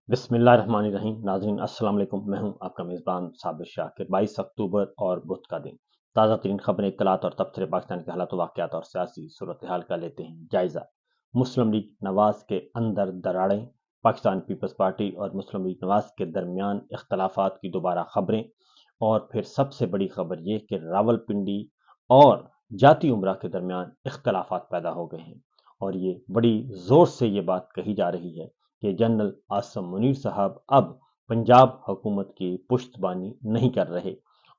بسم اللہ الرحمن الرحیم ناظرین السلام علیکم، میں ہوں آپ کا میزبان صابر شاکر۔ 22 اکتوبر اور بدھ کا دن، تازہ ترین خبریں، اطلاعات اور تبصرے پاکستان کے حالات و واقعات اور سیاسی صورتحال کا لیتے ہیں جائزہ۔ مسلم لیگ نواز کے اندر دراڑیں، پاکستان پیپلز پارٹی اور مسلم لیگ نواز کے درمیان اختلافات کی دوبارہ خبریں، اور پھر سب سے بڑی خبر یہ کہ راولپنڈی اور جاتی امرا کے درمیان اختلافات پیدا ہو گئے ہیں، اور یہ بڑی زور سے یہ بات کہی جا رہی ہے کہ جنرل عاصم منیر صاحب اب پنجاب حکومت کی پشتبانی نہیں کر رہے،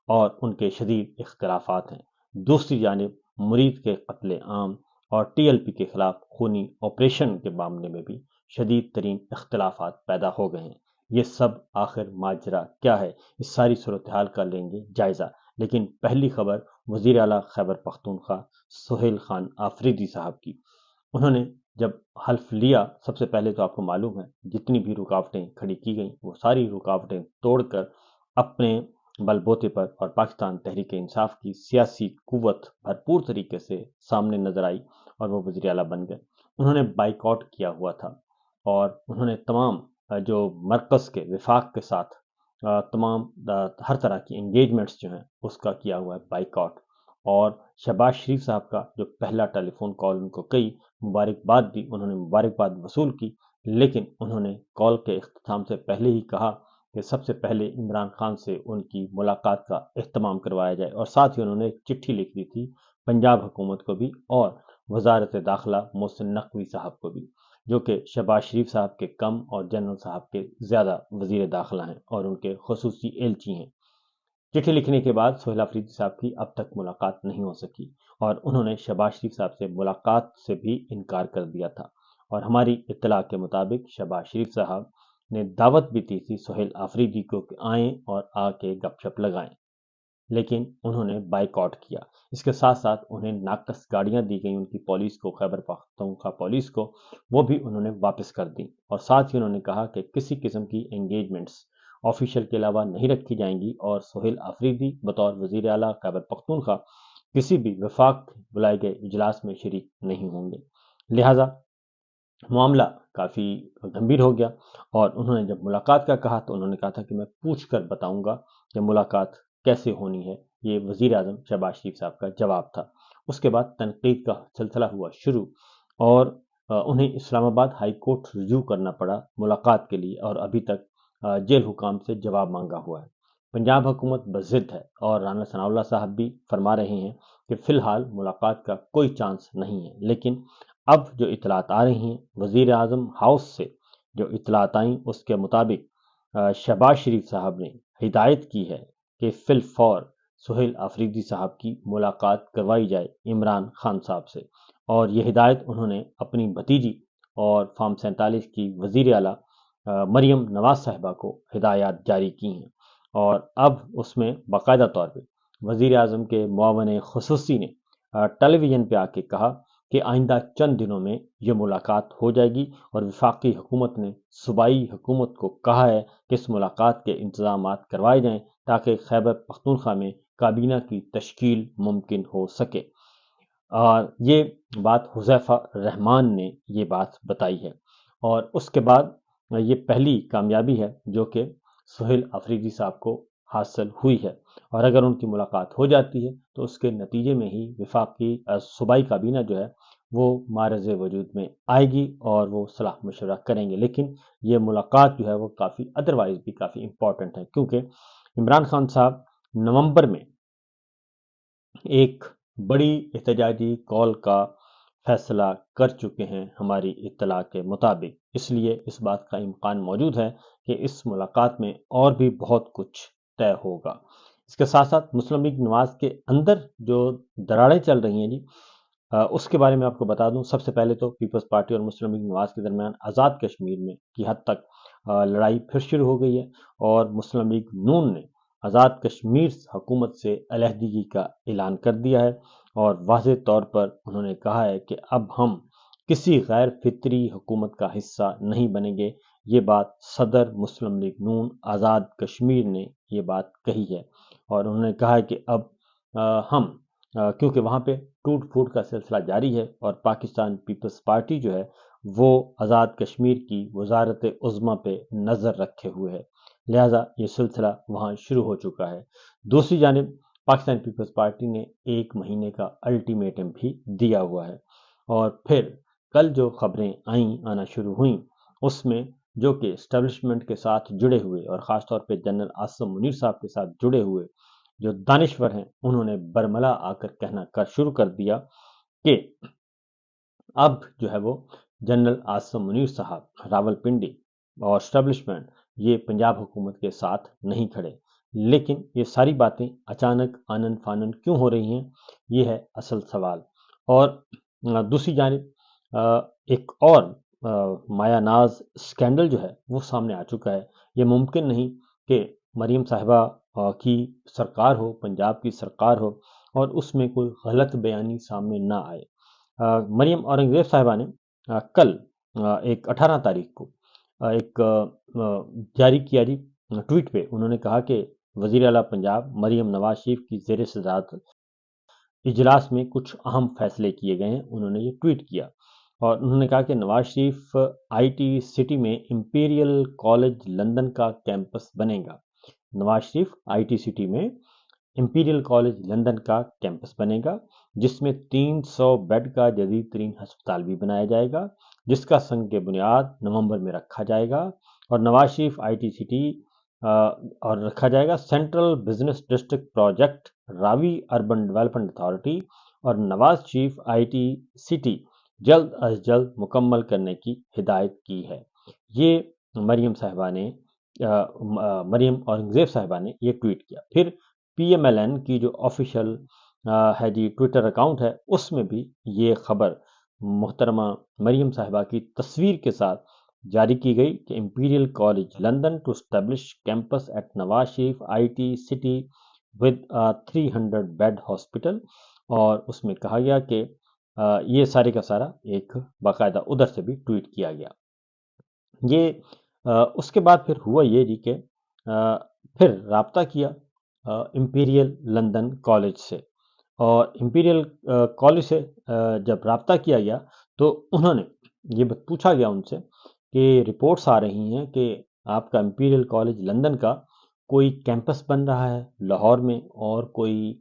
اور ان کے شدید اختلافات ہیں۔ دوسری جانب مرید کے قتل عام اور ٹی ایل پی کے خلاف خونی آپریشن کے معاملے میں بھی شدید ترین اختلافات پیدا ہو گئے ہیں۔ یہ سب آخر ماجرا کیا ہے، اس ساری صورتحال کا لیں گے جائزہ۔ لیکن پہلی خبر وزیر اعلیٰ خیبر پختونخوا سہیل خان آفریدی صاحب کی۔ انہوں نے جب حلف لیا، سب سے پہلے تو آپ کو معلوم ہے جتنی بھی رکاوٹیں کھڑی کی گئیں وہ ساری رکاوٹیں توڑ کر اپنے بل بوتے پر اور پاکستان تحریک انصاف کی سیاسی قوت بھرپور طریقے سے سامنے نظر آئی، اور وہ وزیر اعلیٰ بن گئے۔ انہوں نے بائیکاٹ کیا ہوا تھا، اور انہوں نے تمام جو مرکز کے وفاق کے ساتھ تمام ہر طرح کی انگیجمنٹس جو ہیں اس کا کیا ہوا ہے بائیکاٹ۔ اور شہباز شریف صاحب کا جو پہلا ٹیلی فون کال ان کو کئی مبارکباد دی، انہوں نے مبارکباد وصول کی، لیکن انہوں نے کال کے اختتام سے پہلے ہی کہا کہ سب سے پہلے عمران خان سے ان کی ملاقات کا اہتمام کروایا جائے، اور ساتھ ہی انہوں نے ایک چٹھی لکھ دی تھی پنجاب حکومت کو بھی اور وزارت داخلہ محسن نقوی صاحب کو بھی، جو کہ شہباز شریف صاحب کے کم اور جنرل صاحب کے زیادہ وزیر داخلہ ہیں اور ان کے خصوصی ایلچی ہیں۔ چٹھی لکھنے کے بعد سہیل آفریدی صاحب کی اب تک ملاقات نہیں ہو سکی، اور انہوں نے شہباز شریف صاحب سے ملاقات سے بھی انکار کر دیا تھا، اور ہماری اطلاع کے مطابق شہباز شریف صاحب نے دعوت بھی دی تھی سہیل آفریدی کو کہ آئیں اور آ کے گپ شپ لگائیں، لیکن انہوں نے بائیکاٹ کیا۔ اس کے ساتھ ساتھ انہیں ناقص گاڑیاں دی گئیں ان کی پولیس کو، خیبر پختونخوا پولیس کو، وہ بھی انہوں نے واپس کر دیں، اور ساتھ ہی انہوں نے کہا کہ کسی قسم کی انگیجمنٹس آفیشل کے علاوہ نہیں رکھی جائیں گی، اور سہیل آفریدی بطور وزیر اعلیٰ خیبر پختونخوا کسی بھی وفاق بلائے گئے اجلاس میں شریک نہیں ہوں گے۔ لہٰذا معاملہ کافی گمبھیر ہو گیا، اور انہوں نے جب ملاقات کا کہا تو انہوں نے کہا تھا کہ میں پوچھ کر بتاؤں گا کہ ملاقات کیسے ہونی ہے۔ یہ وزیر اعظم شہباز شریف صاحب کا جواب تھا۔ اس کے بعد تنقید کا سلسلہ ہوا شروع، اور انہیں اسلام آباد ہائی کورٹ رجوع کرنا پڑا ملاقات کے لیے، اور ابھی تک جیل حکام سے جواب مانگا ہوا ہے۔ پنجاب حکومت بضد ہے، اور رانا ثناء اللہ صاحب بھی فرما رہے ہیں کہ فی الحال ملاقات کا کوئی چانس نہیں ہے، لیکن اب جو اطلاعات آ رہی ہیں وزیر اعظم ہاؤس سے، جو اطلاعات آئیں اس کے مطابق شہباز شریف صاحب نے ہدایت کی ہے کہ فی الفور سہیل آفریدی صاحب کی ملاقات کروائی جائے عمران خان صاحب سے، اور یہ ہدایت انہوں نے اپنی بھتیجی اور فارم 47 کی وزیر اعلیٰ مریم نواز صاحبہ کو ہدایات جاری کی ہیں۔ اور اب اس میں باقاعدہ طور پہ وزیر اعظم کے معاون خصوصی نے ٹیلی ویژن پہ آ کے کہا کہ آئندہ چند دنوں میں یہ ملاقات ہو جائے گی، اور وفاقی حکومت نے صوبائی حکومت کو کہا ہے کہ اس ملاقات کے انتظامات کروائے جائیں تاکہ خیبر پختونخوا میں کابینہ کی تشکیل ممکن ہو سکے۔ یہ بات حذیفہ رحمان نے یہ بات بتائی ہے، اور اس کے بعد یہ پہلی کامیابی ہے جو کہ سہیل آفریدی صاحب کو حاصل ہوئی ہے، اور اگر ان کی ملاقات ہو جاتی ہے تو اس کے نتیجے میں ہی وفاقی صوبائی کابینہ جو ہے وہ معرض وجود میں آئے گی، اور وہ صلاح مشورہ کریں گے۔ لیکن یہ ملاقات جو ہے وہ کافی ادروائز بھی کافی امپورٹنٹ ہے، کیونکہ عمران خان صاحب نومبر میں ایک بڑی احتجاجی کال کا فیصلہ کر چکے ہیں ہماری اطلاع کے مطابق، اس لیے اس بات کا امکان موجود ہے کہ اس ملاقات میں اور بھی بہت کچھ طے ہوگا۔ اس کے ساتھ ساتھ مسلم لیگ نواز کے اندر جو دراڑیں چل رہی ہیں جی، اس کے بارے میں آپ کو بتا دوں۔ سب سے پہلے تو پیپلز پارٹی اور مسلم لیگ نواز کے درمیان آزاد کشمیر میں کی حد تک لڑائی پھر شروع ہو گئی ہے، اور مسلم لیگ نون نے آزاد کشمیر حکومت سے علیحدگی کا اعلان کر دیا ہے، اور واضح طور پر انہوں نے کہا ہے کہ اب ہم کسی غیر فطری حکومت کا حصہ نہیں بنیں گے۔ یہ بات صدر مسلم لیگ نون آزاد کشمیر نے یہ بات کہی ہے، اور انہوں نے کہا ہے کہ اب کیونکہ وہاں پہ ٹوٹ پھوٹ کا سلسلہ جاری ہے، اور پاکستان پیپلز پارٹی جو ہے وہ آزاد کشمیر کی وزارت عظمیٰ پہ نظر رکھے ہوئے ہے، لہٰذا یہ سلسلہ وہاں شروع ہو چکا ہے۔ دوسری جانب پاکستان پیپلز پارٹی نے 1 مہینے کا الٹیمیٹم بھی دیا ہوا ہے، اور پھر کل جو خبریں آنا شروع ہوئیں اس میں جو کہ اسٹیبلشمنٹ کے ساتھ جڑے ہوئے اور خاص طور پہ جنرل عاصم منیر صاحب کے ساتھ جڑے ہوئے جو دانشور ہیں، انہوں نے برملا آ کر کہنا شروع کر دیا کہ اب جو ہے وہ جنرل عاصم منیر صاحب، راول پنڈی اور اسٹیبلشمنٹ یہ پنجاب حکومت کے ساتھ نہیں کھڑے۔ لیکن یہ ساری باتیں اچانک آنن فانن کیوں ہو رہی ہیں، یہ ہے اصل سوال۔ اور دوسری جانب ایک اور مایا ناز اسکینڈل جو ہے وہ سامنے آ چکا ہے۔ یہ ممکن نہیں کہ مریم صاحبہ کی سرکار ہو، پنجاب کی سرکار ہو، اور اس میں کوئی غلط بیانی سامنے نہ آئے۔ مریم اورنگزیب صاحبہ نے کل ایک 18 تاریخ کو ایک جاری کیا ٹویٹ پہ انہوں نے کہا کہ وزیر اعلیٰ پنجاب مریم نواز شریف کی زیر صدارت اجلاس میں کچھ اہم فیصلے کیے گئے ہیں۔ انہوں نے یہ ٹویٹ کیا اور انہوں نے کہا کہ Nawaz Sharif I T city میں امپیریل کالج لندن کا کیمپس بنے گا۔ نواز شریف آئی ٹی سٹی میں امپیریل کالج لندن کا کیمپس بنے گا، جس میں 300 بیڈ کا جدید ترین ہسپتال بھی بنایا جائے گا، جس کا سنگ بنیاد نومبر میں رکھا جائے گا۔ اور نواز شریف آئی ٹی سٹی اور رکھا جائے گا سینٹرل بزنس ڈسٹرکٹ پروجیکٹ راوی اربن ڈیولپمنٹ اتھارٹی، اور نواز شریف آئی ٹی سٹی جلد از جلد مکمل کرنے کی ہدایت کی ہے۔ یہ مریم اورنگزیب صاحبہ نے یہ ٹویٹ کیا۔ پھر پی ایم ایل این کی جو آفیشیل ہے ٹویٹر اکاؤنٹ ہے، اس میں بھی یہ خبر محترمہ مریم صاحبہ کی تصویر کے ساتھ جاری کی گئی کہ Imperial College London to establish campus at Nawaz Sharif I T city with 300 bed hospital, اور اس میں کہا گیا کہ یہ سارے کا سارا ایک باقاعدہ ادھر سے بھی ٹویٹ کیا گیا۔ یہ اس کے بعد پھر ہوا یہ جی کہ پھر رابطہ کیا امپیریل لندن کالج سے، اور امپیریل کالج سے جب رابطہ کیا گیا تو انہوں نے یہ پوچھا گیا ان سے کہ رپورٹس آ رہی ہیں کہ آپ کا امپیریل کالج لندن کا کوئی کیمپس بن رہا ہے لاہور میں اور کوئی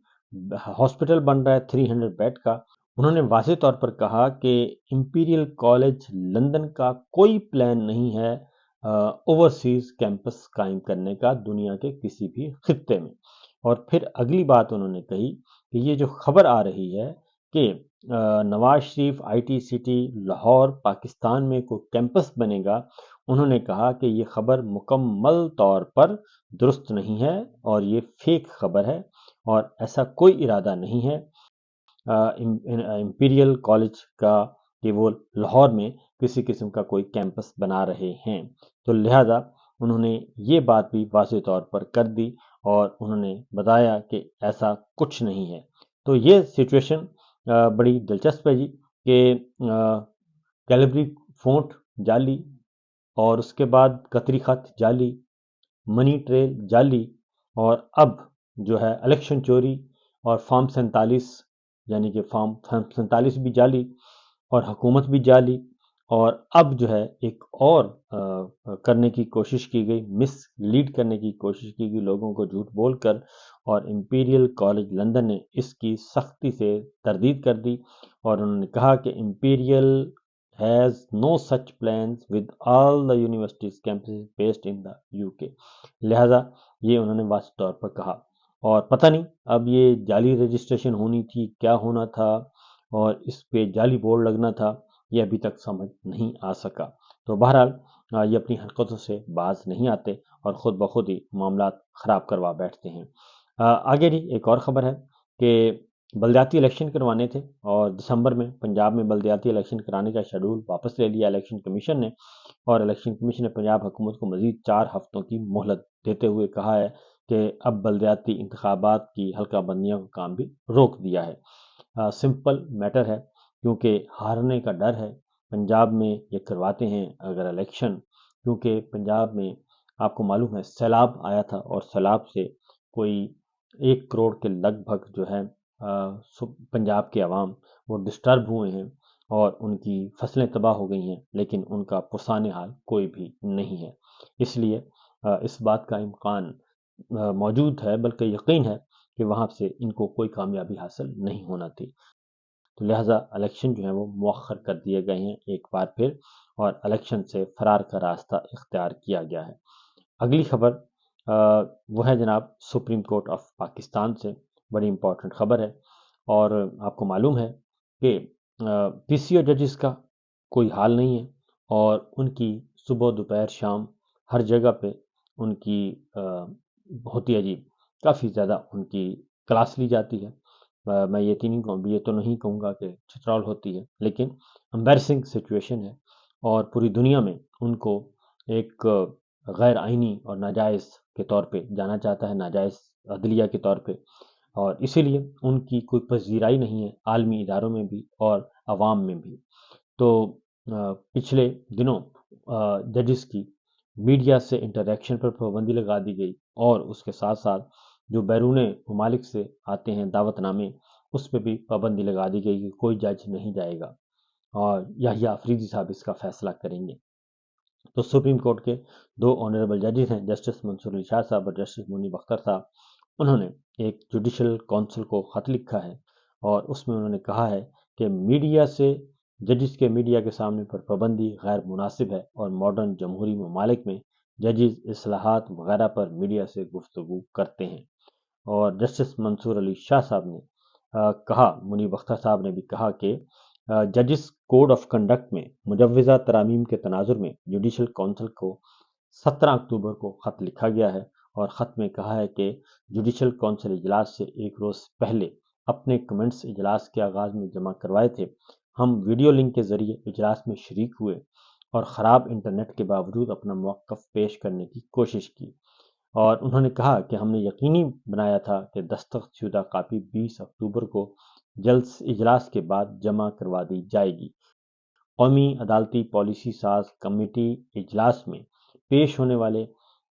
ہاسپٹل بن رہا ہے 300 بیڈ کا۔ انہوں نے واضح طور پر کہا کہ امپیریل کالج لندن کا کوئی پلان نہیں ہے اوورسیز کیمپس قائم کرنے کا دنیا کے کسی بھی خطے میں۔ اور پھر اگلی بات انہوں نے کہی کہ یہ جو خبر آ رہی ہے کہ Nawaz Sharif I T city Lahore Pakistan میں کوئی کیمپس بنے گا، انہوں نے کہا کہ یہ خبر مکمل طور پر درست نہیں ہے اور یہ فیک خبر ہے، اور ایسا کوئی ارادہ نہیں ہے امپیریل کالج کا کہ وہ لاہور میں کسی قسم کا کوئی کیمپس بنا رہے ہیں۔ تو لہذا انہوں نے یہ بات بھی واضح طور پر کر دی اور انہوں نے بتایا کہ ایسا کچھ نہیں ہے۔ تو یہ سچویشن بڑی دلچسپ ہے جی کہ کیلیبری فونٹ جعلی، اور اس کے بعد قطری خط جعلی، منی ٹریل جعلی، اور اب جو ہے الیکشن چوری اور فارم 47 یعنی کہ فارم 47 بھی جعلی اور حکومت بھی جعلی، اور اب جو ہے ایک اور کرنے کی کوشش کی گئی، مس لیڈ کرنے کی کوشش کی گئی لوگوں کو جھوٹ بول کر، اور امپیریل کالج لندن نے اس کی سختی سے تردید کر دی، اور انہوں نے کہا کہ Imperial has no such plans with all the universities campuses based in the UK۔ لہذا یہ انہوں نے واضح طور پر کہا، اور پتہ نہیں اب یہ جعلی رجسٹریشن ہونی تھی، کیا ہونا تھا، اور اس پہ جعلی بورڈ لگنا تھا، یہ ابھی تک سمجھ نہیں آ سکا۔ تو بہرحال یہ اپنی حرکتوں سے باز نہیں آتے اور خود بخود ہی معاملات خراب کروا بیٹھتے ہیں۔ آگے جی ایک اور خبر ہے کہ بلدیاتی الیکشن کروانے تھے، اور دسمبر میں پنجاب میں بلدیاتی الیکشن کرانے کا شیڈول واپس لے لیا الیکشن کمیشن نے، اور الیکشن کمیشن نے پنجاب حکومت کو مزید 4 ہفتوں کی مہلت دیتے ہوئے کہا ہے کہ اب بلدیاتی انتخابات کی حلقہ بندیوں کا کام بھی روک دیا ہے۔ سمپل میٹر ہے، کیونکہ ہارنے کا ڈر ہے۔ پنجاب میں یہ کرواتے ہیں اگر الیکشن، کیونکہ پنجاب میں آپ کو معلوم ہے سیلاب آیا تھا، اور سیلاب سے کوئی 1 کروڑ کے لگ بھگ جو ہے پنجاب کے عوام وہ ڈسٹرب ہوئے ہیں، اور ان کی فصلیں تباہ ہو گئی ہیں، لیکن ان کا پرسان حال کوئی بھی نہیں ہے۔ اس لیے اس بات کا امکان موجود ہے، بلکہ یقین ہے کہ وہاں سے ان کو کوئی کامیابی حاصل نہیں ہونا تھی۔ تو لہٰذا الیکشن جو ہے وہ مؤخر کر دیے گئے ہیں ایک بار پھر، اور الیکشن سے فرار کا راستہ اختیار کیا گیا ہے۔ اگلی خبر وہ ہے جناب سپریم کورٹ آف پاکستان سے، بڑی امپورٹنٹ خبر ہے، اور آپ کو معلوم ہے کہ پی سی او ججز کا کوئی حال نہیں ہے، اور ان کی صبح دوپہر شام ہر جگہ پہ ان کی ہوتی ہے جی، کافی زیادہ ان کی کلاس لی جاتی ہے۔ میں یہ تو نہیں کہوں گا کہ چھچرال ہوتی ہے، لیکن امبیرسنگ سچویشن ہے، اور پوری دنیا میں ان کو ایک غیر آئینی اور ناجائز کے طور پہ جانا جاتا ہے، ناجائز عدلیہ کے طور پہ، اور اسی لیے ان کی کوئی پذیرائی نہیں ہے عالمی اداروں میں بھی اور عوام میں بھی۔ تو پچھلے دنوں ججز کی میڈیا سے انٹریکشن پر پابندی لگا دی گئی، اور اس کے ساتھ ساتھ جو بیرون ممالک سے آتے ہیں دعوت نامے، اس پہ بھی پابندی لگا دی گئی کہ کوئی جج نہیں جائے گا، اور یحییٰ آفریدی صاحب اس کا فیصلہ کریں گے۔ تو سپریم کورٹ کے 2 آنریبل ججز ہیں، جسٹس منصور علی شاہ صاحب اور جسٹس منیب اختر صاحب، انہوں نے ایک جوڈیشل کونسل کو خط لکھا ہے، اور اس میں انہوں نے کہا ہے کہ میڈیا سے ججز کے میڈیا کے سامنے پر پابندی غیر مناسب ہے، اور ماڈرن جمہوری ممالک میں ججز اصلاحات وغیرہ پر میڈیا سے گفتگو کرتے ہیں۔ اور جسٹس منصور علی شاہ صاحب نے کہا، منیب اختر صاحب نے بھی کہا کہ ججز کوڈ آف کنڈکٹ میں مجوزہ ترامیم کے تناظر میں جوڈیشل کونسل کو 17 اکتوبر کو خط لکھا گیا ہے، اور خط میں کہا ہے کہ جوڈیشل کونسل اجلاس سے ایک روز پہلے اپنے کمنٹس اجلاس کے آغاز میں جمع کروائے تھے۔ ہم ویڈیو لنک کے ذریعے اجلاس میں شریک ہوئے، اور خراب انٹرنیٹ کے باوجود اپنا موقف پیش کرنے کی کوشش کی، اور انہوں نے کہا کہ ہم نے یقینی بنایا تھا کہ دستخط شدہ کاپی 20 اکتوبر کو جلد اجلاس کے بعد جمع کروا دی جائے گی۔ قومی عدالتی پالیسی ساز کمیٹی اجلاس میں پیش ہونے والے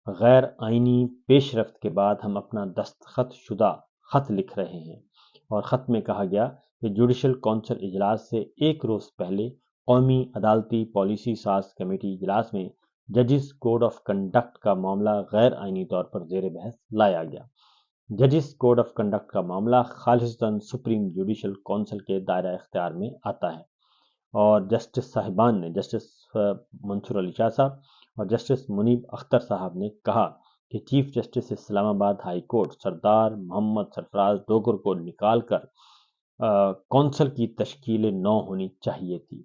غیر آئینی پیش رفت کے بعد ہم اپنا دستخط شدہ خط لکھ رہے ہیں، اور خط میں کہا گیا کہ جوڈیشل کونسل اجلاس سے ایک روز پہلے قومی عدالتی پالیسی ساز کمیٹی اجلاس میں ججز کوڈ آف کنڈکٹ کا معاملہ غیر آئینی طور پر زیر بحث لایا گیا۔ ججز کوڈ آف کنڈکٹ کا معاملہ خالصتاً سپریم جوڈیشل کونسل کے دائرہ اختیار میں آتا ہے، اور جسٹس صاحبان نے، جسٹس منصور علی شاہ صاحب اور جسٹس منیب اختر صاحب نے کہا کہ چیف جسٹس اسلام آباد ہائی کورٹ سردار محمد سرفراز ڈوگر کو نکال کر کونسل کی تشکیل نو ہونی چاہیے تھی۔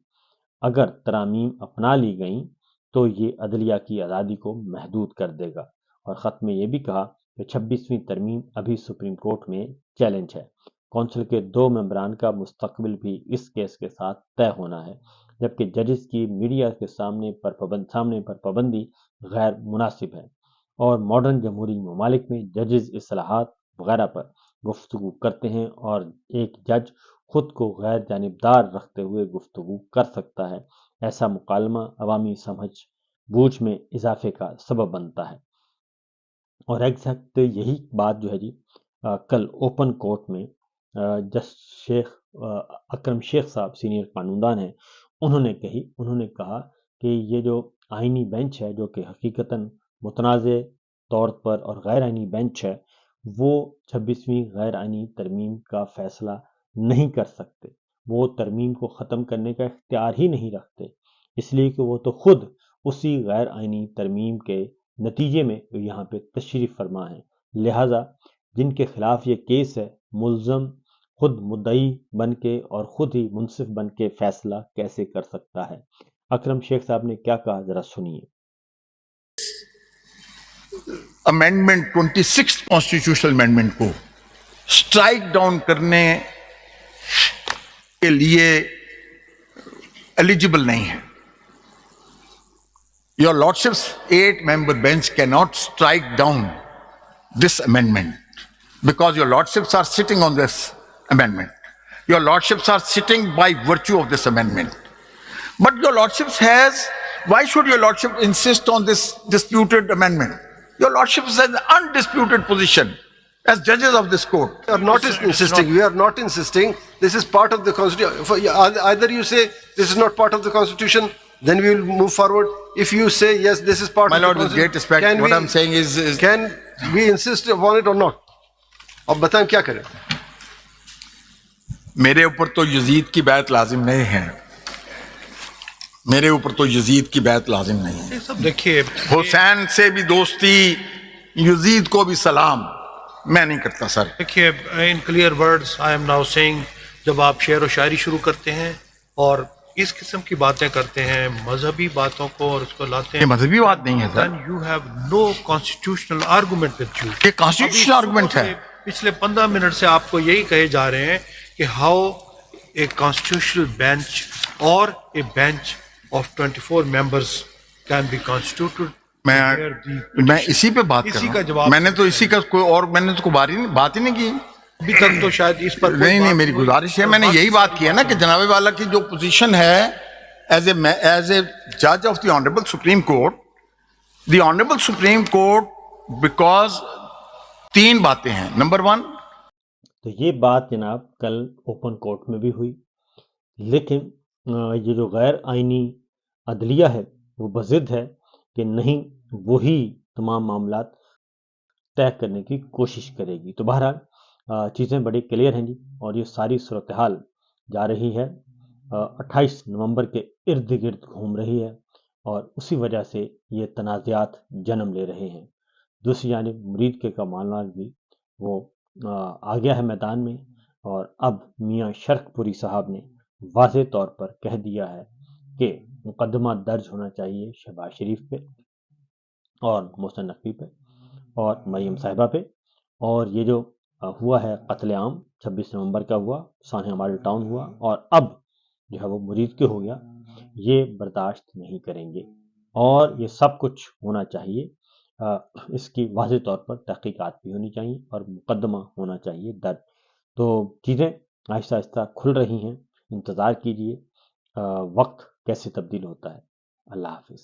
اگر ترامیم اپنا لی گئیں تو یہ عدلیہ کی آزادی کو محدود کر دے گا، اور خط میں یہ بھی کہا کہ 26ویں ترمیم ابھی سپریم کورٹ میں چیلنج ہے۔ کونسل کے 2 ممبران کا مستقبل بھی اس کیس کے ساتھ طے ہونا ہے، جبکہ ججز کی میڈیا کے سامنے پر پابندی غیر مناسب ہے، اور ماڈرن جمہوری ممالک میں ججز اصلاحات وغیرہ پر گفتگو کرتے ہیں، اور ایک جج خود کو غیر جانبدار رکھتے ہوئے گفتگو کر سکتا ہے۔ ایسا مکالمہ عوامی سمجھ بوجھ میں اضافے کا سبب بنتا ہے، اور ایگزیکٹ یہی بات جو ہے جی کل اوپن کورٹ میں جسٹس شیخ اکرم شیخ صاحب سینئر قانوندان ہیں، انہوں نے کہا کہ یہ جو آئینی بینچ ہے، جو کہ حقیقتاً متنازع طور پر اور غیر آئینی بینچ ہے، وہ 26ویں غیر آئینی ترمیم کا فیصلہ نہیں کر سکتے، وہ ترمیم کو ختم کرنے کا اختیار ہی نہیں رکھتے، اس لیے کہ وہ تو خود اسی غیر آئینی ترمیم کے نتیجے میں یہاں پہ تشریف فرما ہیں۔ لہٰذا جن کے خلاف یہ کیس ہے، ملزم خود مدعی بن کے اور خود ہی منصف بن کے فیصلہ کیسے کر سکتا ہے؟ اکرم شیخ صاحب نے کیا کہا، ذرا سنیے۔ امینڈمنٹ 26 کانسٹیٹیوشنل امینڈمنٹ کو اسٹرائک ڈاؤن کرنے کے لیے ایلیجیبل نہیں ہے۔ Your Lordship's 8-member bench cannot strike down this amendment because your Lordships are sitting on this amendment. Your Lordships are sitting by virtue of this amendment. But your Lordships why should your Lordship insist on this disputed amendment? Your Lordship has an undisputed position as judges of this court. We are not insisting. We are not insisting. This is part of the Constitution. Either you say this is not part of the Constitution, then we will move forward. If you say yes, this is part My of the lord, with Constitution, great respect, what I'm saying is can we insist upon it or not? اب بتائیں کیا کریں. میرے اوپر تو یزید کی بیعت لازم نہیں ہے. میرے اوپر تو یزید کی بیعت لازم نہیں ہے. دیکھیے حسین سے بھی دوستی، یزید کو بھی سلام میں نہیں کرتا سر. دیکھیے in clear words I am now saying, جب آپ شعر و شاعری شروع کرتے ہیں اور اس قسم کی باتیں کرتے ہیں، مذہبی باتوں کو اور اس کو لاتے یہ ہیں، مذہبی بات نہیں ہے سر، then you have no constitutional argument with you. یہ کانسٹیٹیوشنل آرگومنٹ ہے. پچھلے 15 منٹ سے آپ کو یہی کہے جا رہے ہیں کہ ہاؤ اے کانسٹیٹیوشنل بینچ اور a bench of 24 members can be constituted. میں اسی پہ بات کر اسی کا رہا جواب ہوں. میں نے تو اسی کا کوئی اور میں نے تو کوئی بات ہی نہیں کی. ابھی تک تو شاید اس پر نہیں میری گزارش ہے، میں نے یہی بات کی ہے نا کہ جناب والا کی جو پوزیشن ہے ایز اے جج of the honourable supreme court, the honourable supreme court, because 3 باتیں ہیں. نمبر 1، تو یہ بات جناب کل اوپن کورٹ میں بھی ہوئی، لیکن یہ جو غیر آئینی عدلیہ ہے وہ بضد ہے کہ نہیں وہی تمام معاملات طے کرنے کی کوشش کرے گی. تو بہرحال چیزیں بڑی کلیئر ہیں جی، اور یہ ساری صورتحال جا رہی ہے 28 نومبر کے ارد گرد گھوم رہی ہے، اور اسی وجہ سے یہ تنازعات جنم لے رہے ہیں. دوسری جانب مرید کے معاملات بھی وہ آ گیا ہے میدان میں، اور اب میاں شرق پوری صاحب نے واضح طور پر کہہ دیا ہے کہ مقدمہ درج ہونا چاہیے شہباز شریف پہ اور محسن نقوی پہ اور مریم صاحبہ پہ، اور یہ جو ہوا ہے قتل عام 26 نومبر کا ہوا، سانحہ ماڈل ٹاؤن ہوا، اور اب جو ہے وہ مرید کے ہو گیا، یہ برداشت نہیں کریں گے، اور یہ سب کچھ ہونا چاہیے. اس کی واضح طور پر تحقیقات بھی ہونی چاہیے اور مقدمہ ہونا چاہیے درج. تو چیزیں آہستہ آہستہ کھل رہی ہیں، انتظار کیجئے وقت کیسے تبدیل ہوتا ہے. اللہ حافظ.